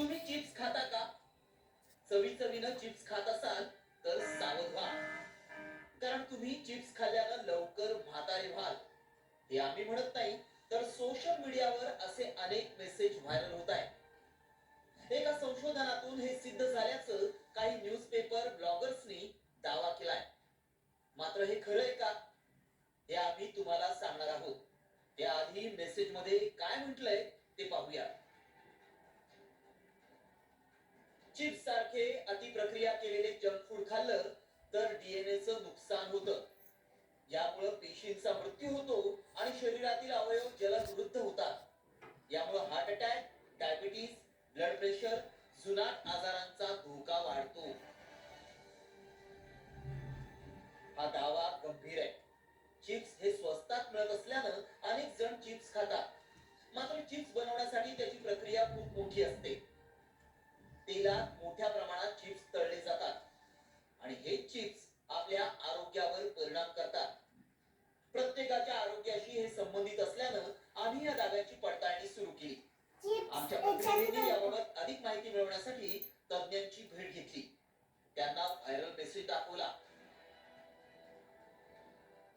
तुम्ही चिप्स खाता का? चवीनं चिप्स खात असाल तर सावध व्हा, कारण तुम्ही चिप्स खाल्ल्यानं लवकर म्हातारे व्हाल. हे आम्ही म्हणत नाही, तर सोशल मीडियावर असे अनेक मेसेज व्हायरल होत आहेत. एका संशोधनातून हे सिद्ध झाल्याचं काही न्यूजपेपर ब्लॉगर्सनी दावा केलाय. मात्र हे खरं आहे का, हे आम्ही तुम्हाला सांगणार आहोत. त्याआधी मेसेज मध्ये काय म्हटलंय ते पाहूया. चिप्स सारखे अतिप्रक्रिया केलेले जंक फूड खाल्लं तर डीएनएचं नुकसान होतं. यामुळे पेशींचा मृत्यू होतो आणि शरीरातील अवयव जलद वृद्ध होतात. यामुळे heart attack, diabetes, blood pressure, जुनाट आजारांचा धोका वाढतो. हा दावा गंभीर आहे. चिप्स हे स्वस्तात मिळत असल्यानं अनेक जण चिप्स खातात. मात्र चिप्स बनवण्यासाठी त्याची प्रक्रिया खूप मोठी असते. तेलात मोठ्या प्रमाणात चिप्स तळले जातात आणि हे चिप्स आपल्या आरोग्यावर परिणाम करतात. प्रत्येकाच्या आरोग्याशी हे संबंधित असल्यानं आम्ही या दाव्याची पडताळणी सुरू केली. आमच्या प्रतिनिधींनी याबाबत अधिक माहिती मिळवण्यासाठी तज्ञांची भेट घेतली. त्यांना व्हायरल मेसेज दाखवला.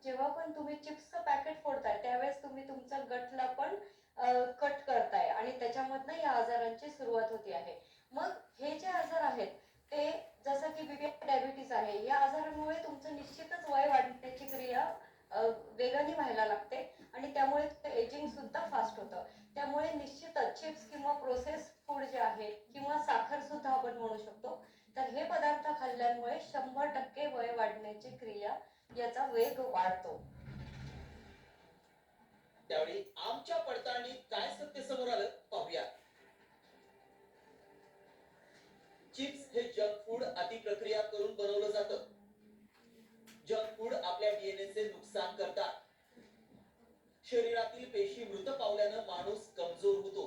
जेव्हा पण तुम्ही चिप्सचं पॅकेट फोडताय त्यावेळेस तुम्ही तुमच्या गटला पण कट करताय आणि त्याच्यामधनं या आजारांची सुरुवात होते आहे. मग हे जे आजार आहेत ते जसं की बीपी, डायबिटीस आहे, या आजारामुळे तुमचं निश्चितच वय वाढण्याची क्रिया वेगाने व्हायला लागते आणि त्यामुळे एजिंग सुद्धा फास्ट होतं. त्यामुळे निश्चितच चिप्स किंवा प्रोसेस फूड जे आहेत किंवा साखर सुद्धा आपण म्हणू शकतो, तर हे पदार्थ खाल्ल्यामुळे 100% वय वाढण्याची क्रिया याचा वेग वाढतो. त्यावेळी आमच्या पडताळणीत काय सत्य समोर आलं पाहूया. चिप्स हे जंक फूड अतिप्रक्रिया करून बनवलं जातं. जंक फूड आपल्या डीएनएचे नुकसान करतात. शरीरातील पेशी मृत पावल्यानं माणूस कमजोर होतो.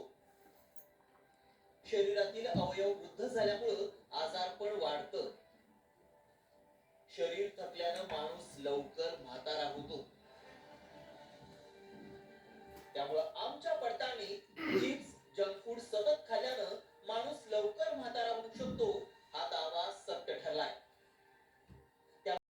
शरीरातील अवयव वृद्ध झाल्यामुळं आजारपण वाढतं. शरीर थकल्यानं माणूस लवकर म्हातारा होतो. त्यामुळं आमच्या पडताळणीत चिप्स, जंक फूड सतत खाल्ल्यानं माणूस लवकर म्हातारा होऊ शकतो